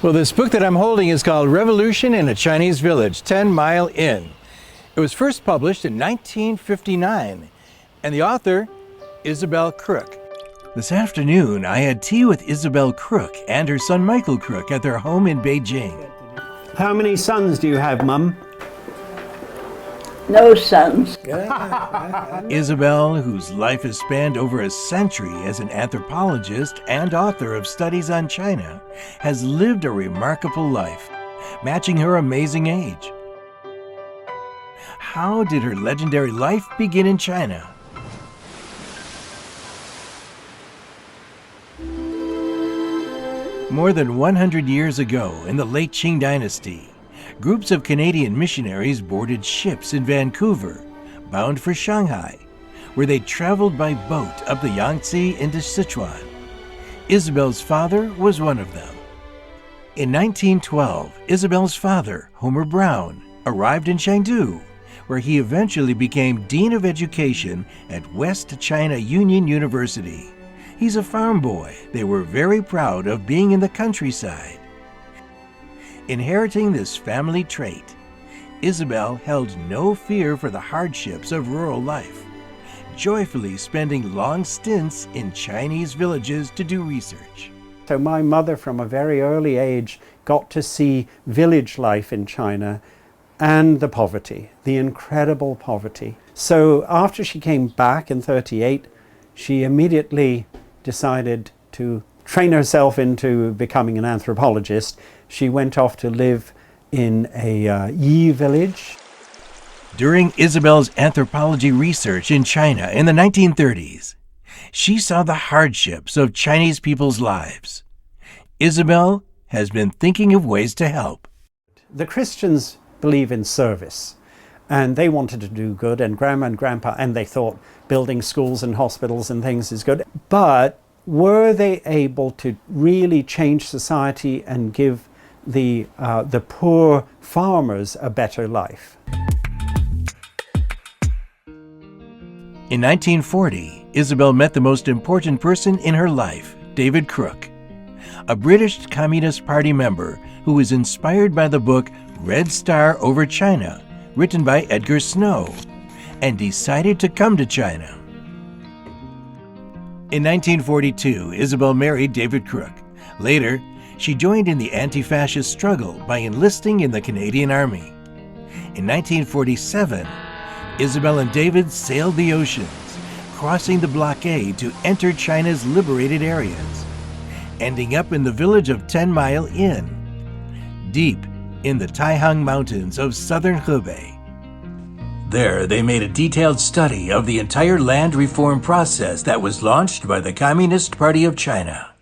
Well, this book that I'm holding is called Revolution in a Chinese Village, 10 Mile Inn. It was first published in 1959, and the author, Isabel Crook. This afternoon, I had tea with Isabel Crook and her son Michael Crook at their home in Beijing. How many sons do you have, Mum? No sons. Isabel, whose life has spanned over a century as an anthropologist and author of studies on China, has lived a remarkable life, matching her amazing age. How did her legendary life begin in China? More than 100 years ago, in the late Qing dynasty, groups of Canadian missionaries boarded ships in Vancouver, bound for Shanghai, where they traveled by boat up the Yangtze into Sichuan. Isabel's father was one of them. In 1912, Isabel's father, Homer Brown, arrived in Chengdu, where he eventually became Dean of Education at West China Union University. He's a farm boy. They were very proud of being in the countryside. Inheriting this family trait, Isabel held no fear for the hardships of rural life, joyfully spending long stints in Chinese villages to do research. So my mother from a very early age got to see village life in China and the poverty, the incredible poverty. So after she came back in '38, she immediately decided to train herself into becoming an anthropologist. She went off to live in a Yi village. During Isabel's anthropology research in China in the 1930s, she saw the hardships of Chinese people's lives. Isabel has been thinking of ways to help. The Christians believe in service, and they wanted to do good, and Grandma and Grandpa, and they thought building schools and hospitals and things is good. But were they able to really change society and give the poor farmers a better life? In 1940, Isabel met the most important person in her life, David Crook, a British Communist Party member who was inspired by the book Red Star Over China, written by Edgar Snow, and decided to come to China. In 1942, Isabel married David Crook. Later, she joined in the anti-fascist struggle by enlisting in the Canadian Army. In 1947, Isabel and David sailed the oceans, crossing the blockade to enter China's liberated areas, ending up in the village of 10 Mile Inn, deep in the Taihang Mountains of southern Hebei. There, they made a detailed study of the entire land reform process that was launched by the Communist Party of China.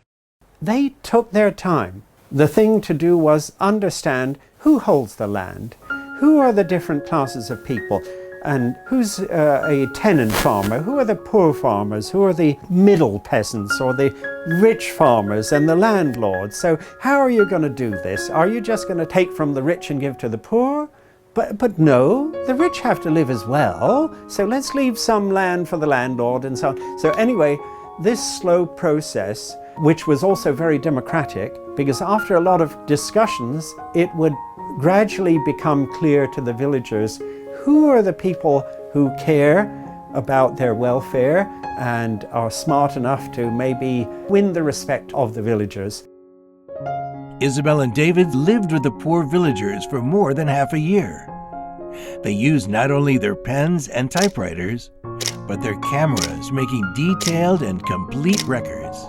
They took their time. The thing to do was understand who holds the land, who are the different classes of people, and who's a tenant farmer, who are the poor farmers, who are the middle peasants or the rich farmers and the landlords. So how are you going to do this? Are you just going to take from the rich and give to the poor? But no, the rich have to live as well, so let's leave some land for the landlord and so on. So anyway, this slow process, which was also very democratic, because after a lot of discussions, it would gradually become clear to the villagers who are the people who care about their welfare and are smart enough to maybe win the respect of the villagers. Isabel and David lived with the poor villagers for more than half a year. They used not only their pens and typewriters, but their cameras, making detailed and complete records.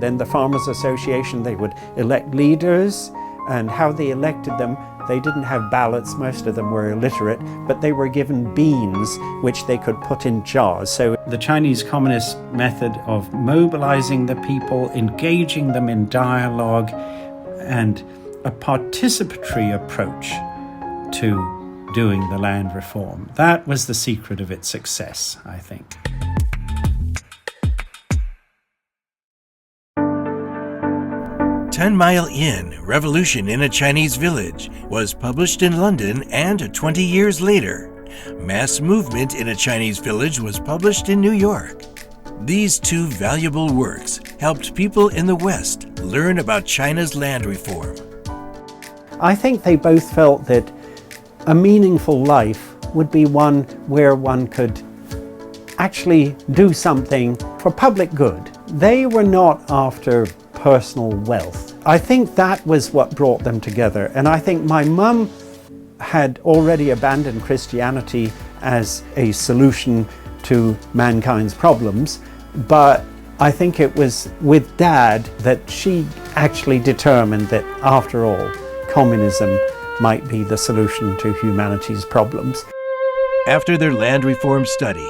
Then the Farmers Association, they would elect leaders, and how they elected them, they didn't have ballots, most of them were illiterate, but they were given beans which they could put in jars. So the Chinese Communist method of mobilizing the people, engaging them in dialogue, and a participatory approach to doing the land reform. That was the secret of its success, I think. "10 Mile Inn, Revolution in a Chinese Village" was published in London, and 20 years later, Mass Movement in a Chinese Village was published in New York. These two valuable works helped people in the West learn about China's land reform. I think they both felt that a meaningful life would be one where one could actually do something for public good. They were not after personal wealth. I think that was what brought them together. And I think my mum had already abandoned Christianity as a solution to mankind's problems, but I think it was with Dad that she actually determined that after all, communism might be the solution to humanity's problems. After their land reform study,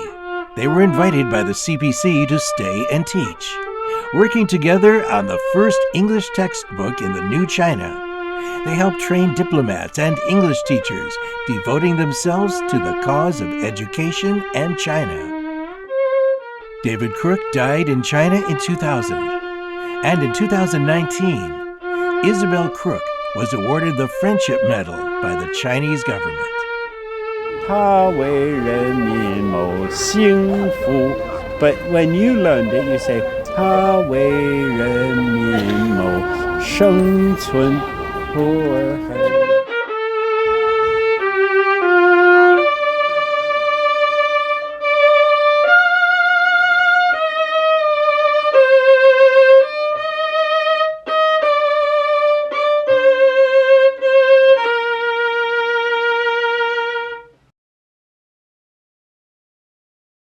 they were invited by the CPC to stay and teach. Working together on the first English textbook in the new China, they helped train diplomats and English teachers, devoting themselves to the cause of education and China. David Crook died in China in 2000, and in 2019, Isabel Crook was awarded the Friendship Medal by the Chinese government. 他为人民谋幸福. But when you learned it, you say 他为人民谋生存。